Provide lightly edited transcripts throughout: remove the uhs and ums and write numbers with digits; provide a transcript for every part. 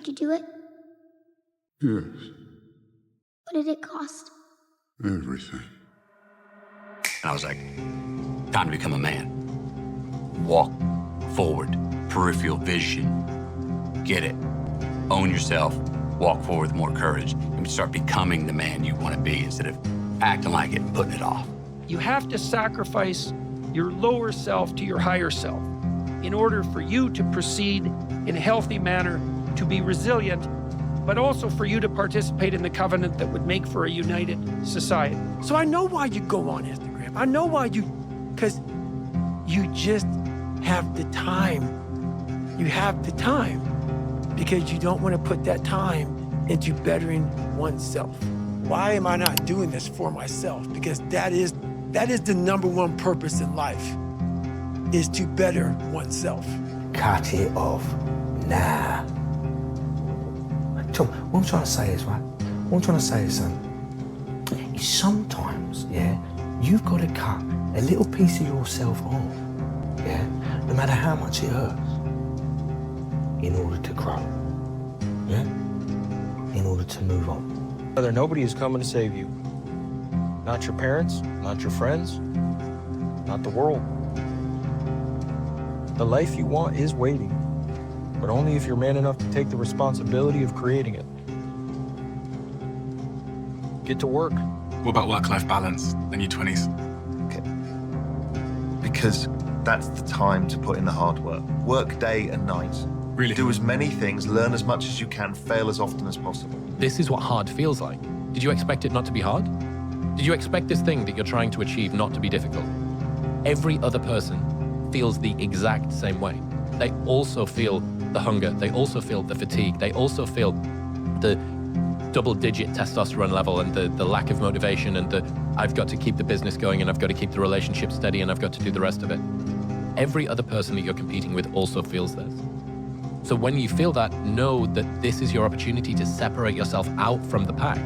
Did you do it? Yes. What did it cost? Everything. And I was like, time to become a man. Walk forward, peripheral vision. Get it. Own yourself. Walk forward with more courage and start becoming the man you want to be instead of acting like it and putting it off. You have to sacrifice your lower self to your higher self in order for you to proceed in a healthy manner, to be resilient, but also for you to participate in the covenant that would make for a united society. So I know why you go on Instagram. I know why because you just have the time. You have the time because you don't want to put that time into bettering oneself. Why am I not doing this for myself? Because that is the number one purpose in life, is to better oneself. Cut it off. Nah. Tom, what I'm trying to say is, right? What I'm trying to say is, son, is sometimes, yeah, you've got to cut a little piece of yourself off, yeah, no matter how much it hurts, in order to grow, yeah, in order to move on. Brother, nobody is coming to save you. Not your parents, not your friends, not the world. The life you want is waiting, but only if you're man enough to take the responsibility of creating it. Get to work. What about work-life balance in your 20s? Okay. Because that's the time to put in the hard work. Work day and night. Really? Do as many things, learn as much as you can, fail as often as possible. This is what hard feels like. Did you expect it not to be hard? Did you expect this thing that you're trying to achieve not to be difficult? Every other person feels the exact same way. They also feel the hunger, they also feel the fatigue, they also feel the double-digit testosterone level and the lack of motivation and the I've got to keep the business going and I've got to keep the relationship steady and I've got to do the rest of it. Every other person that you're competing with also feels this. So when you feel that, know that this is your opportunity to separate yourself out from the pack.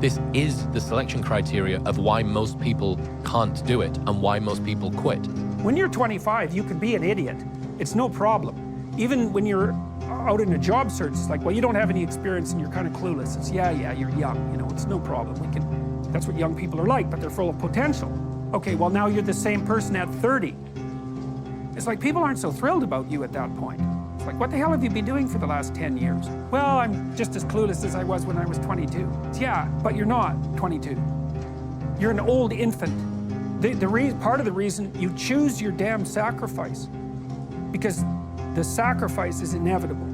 This is the selection criteria of why most people can't do it and why most people quit. When you're 25, you can be an idiot. It's no problem. Even when you're out in a job search, it's like, well, you don't have any experience and you're kind of clueless. It's, yeah, you're young, you know, it's no problem. That's what young people are like, but they're full of potential. Okay, well, now you're the same person at 30. It's like people aren't so thrilled about you at that point. It's like, what the hell have you been doing for the last 10 years? Well, I'm just as clueless as I was when I was 22. It's, yeah, but you're not 22. You're an old infant. Part of the reason you choose your damn sacrifice, because the sacrifice is inevitable,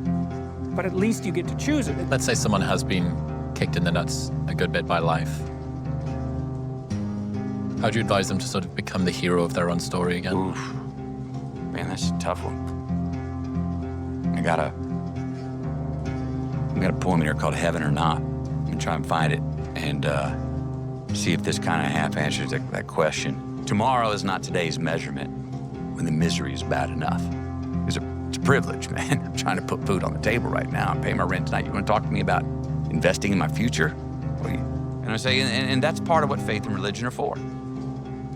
but at least you get to choose it. Let's say someone has been kicked in the nuts a good bit by life. How do you advise them to sort of become the hero of their own story again? Oof. Man, that's a tough one. I got a poem in here called Heaven or Not. I'm gonna try and find it and see if this kind of half answers that question. Tomorrow is not today's measurement when the misery is bad enough. It's a privilege, man. I'm trying to put food on the table right now. I'm paying my rent tonight. You want to talk to me about investing in my future? And I say, and that's part of what faith and religion are for.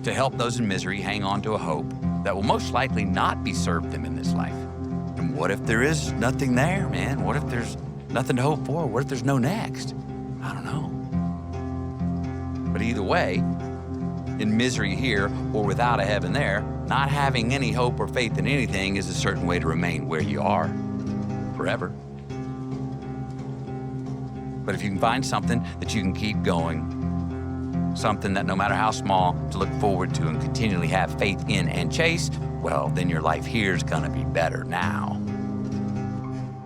To help those in misery hang on to a hope that will most likely not be served them in this life. And what if there is nothing there, man? What if there's nothing to hope for? What if there's no next? I don't know. But either way, in misery here or without a heaven there, not having any hope or faith in anything is a certain way to remain where you are forever. But if you can find something that you can keep going, something that no matter how small, to look forward to and continually have faith in and chase, well, then your life here is gonna be better now.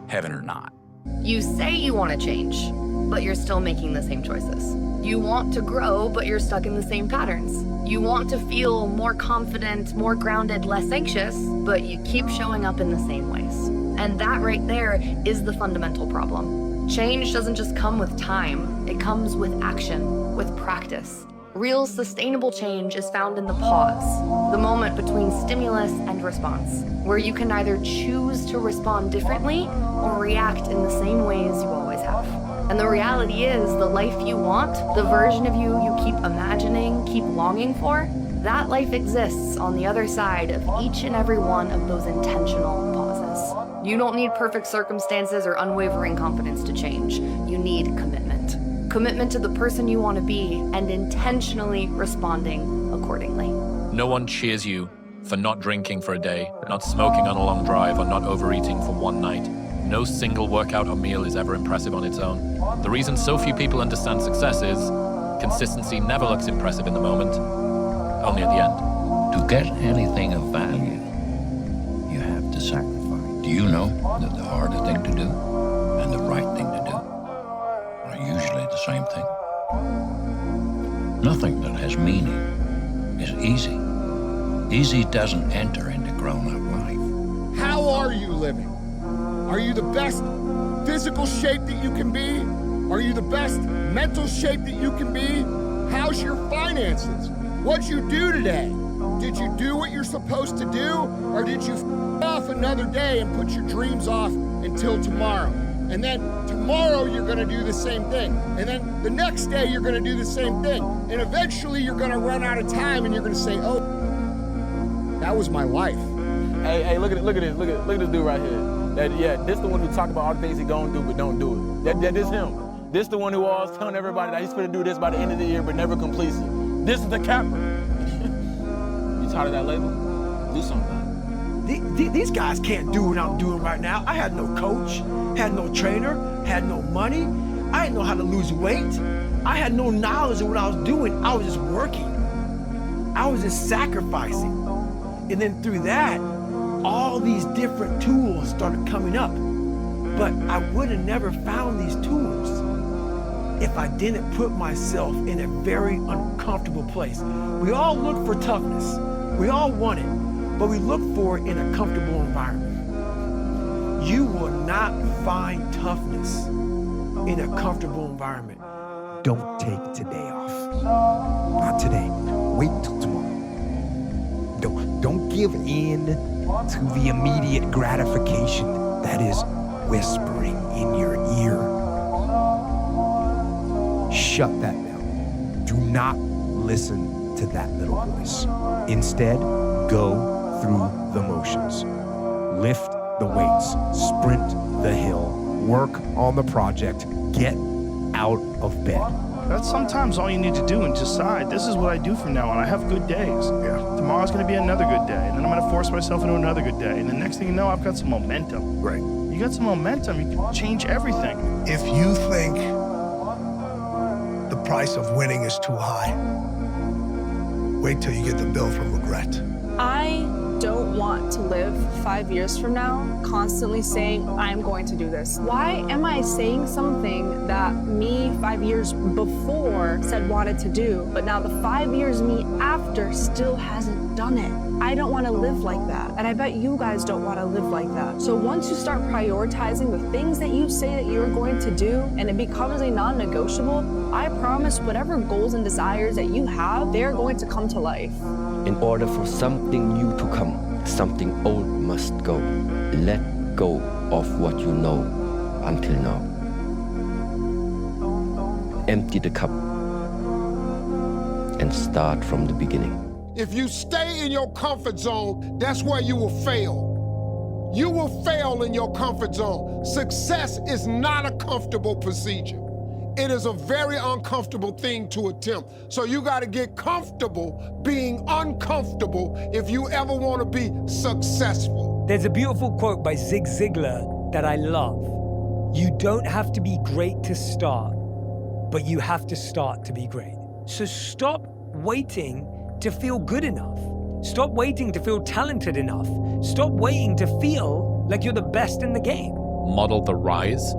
Heaven or not. You say you want to change, but you're still making the same choices. You want to grow, but you're stuck in the same patterns. You want to feel more confident, more grounded, less anxious, but you keep showing up in the same ways. And that right there is the fundamental problem. Change doesn't just come with time, it comes with action, with practice. Real sustainable change is found in the pause, the moment between stimulus and response, where you can either choose to respond differently or react in the same ways you always have. And the reality is, the life you want, the version of you you keep imagining, keep longing for, that life exists on the other side of each and every one of those intentional pauses. You don't need perfect circumstances or unwavering confidence to change. You need commitment. Commitment to the person you want to be and intentionally responding accordingly. No one cheers you for not drinking for a day, not smoking on a long drive, or not overeating for one night. No single workout or meal is ever impressive on its own. The reason so few people understand success is consistency never looks impressive in the moment, only at the end. To get anything of value, you have to sacrifice. Do you know that the harder thing to do and the right thing to do are usually the same thing? Nothing that has meaning is easy. Easy doesn't enter into grown-up life. How are you living? Are you the best physical shape that you can be? Are you the best mental shape that you can be? How's your finances? What'd you do today? Did you do what you're supposed to do? Or did you off another day and put your dreams off until tomorrow? And then tomorrow you're gonna do the same thing. And then the next day you're gonna do the same thing. And eventually you're gonna run out of time and you're gonna say, oh, that was my life. Hey, look at this dude right here. This the one who talk about all the things he gonna do but don't do it. This him. This the one who always telling everybody that he's gonna do this by the end of the year but never completes it. This is the capper. You tired of that label? Do something. These guys can't do what I'm doing right now. I had no coach, had no trainer, had no money. I didn't know how to lose weight. I had no knowledge of what I was doing. I was just working. I was just sacrificing. And then through that, all these different tools started coming up. But I would have never found these tools if I didn't put myself in a very uncomfortable place. We all look for toughness. We all want it, but we look for it in a comfortable environment. You will not find toughness in a comfortable environment. Don't take today off. Not today. Wait till tomorrow. Don't give in to the immediate gratification that is whispering in your ear. Shut that down. Do not listen to that little voice. Instead, go through the motions. Lift the weights, sprint the hill, work on the project, get out of bed. That's sometimes all you need to do and decide, this is what I do from now on. I have good days. Tomorrow's gonna be another good day, and then I'm gonna force myself into another good day. And the next thing you know, I've got some momentum. Right. You got some momentum, you can change everything. If you think the price of winning is too high, wait till you get the bill from regret. I don't want to live 5 years from now constantly saying, I'm going to do this. Why am I saying something that me 5 years before said wanted to do, but now the 5 years me after still hasn't done it? I don't want to live like that. And I bet you guys don't want to live like that. So once you start prioritizing the things that you say that you're going to do, and it becomes a non-negotiable, I promise whatever goals and desires that you have, they're going to come to life. In order for something new to come, something old must go. Let go of what you know until now. Empty the cup and start from the beginning. If you stay in your comfort zone, that's where you will fail. You will fail in your comfort zone. Success is not a comfortable procedure. It is a very uncomfortable thing to attempt. So you got to get comfortable being uncomfortable if you ever want to be successful. There's a beautiful quote by Zig Ziglar that I love. You don't have to be great to start, but you have to start to be great. So stop waiting to feel good enough. Stop waiting to feel talented enough. Stop waiting to feel like you're the best in the game. Model the rise,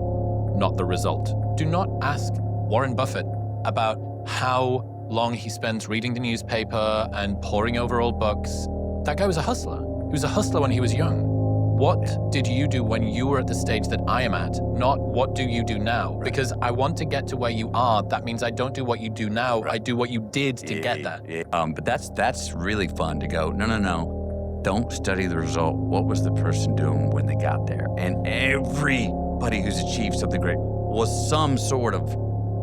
not the result. Do not ask Warren Buffett about how long he spends reading the newspaper and poring over old books. That guy was a hustler. He was a hustler when he was young. What did you do when you were at the stage that I am at? Not what do you do now? Because I want to get to where you are. That means I don't do what you do now. I do what you did to get there. But that's really fun to go, no. Don't study the result. What was the person doing when they got there? And everybody who's achieved something great was some sort of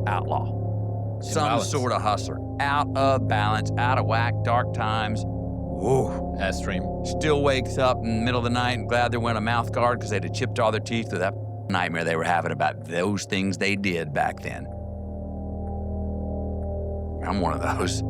outlaw, some sort of hustler, out of balance, out of whack, dark times, Whoa. Airstream. Still wakes up in the middle of the night and glad they're wearing a mouth guard because they'd have chipped all their teeth with that nightmare they were having about those things they did back then. I'm one of those.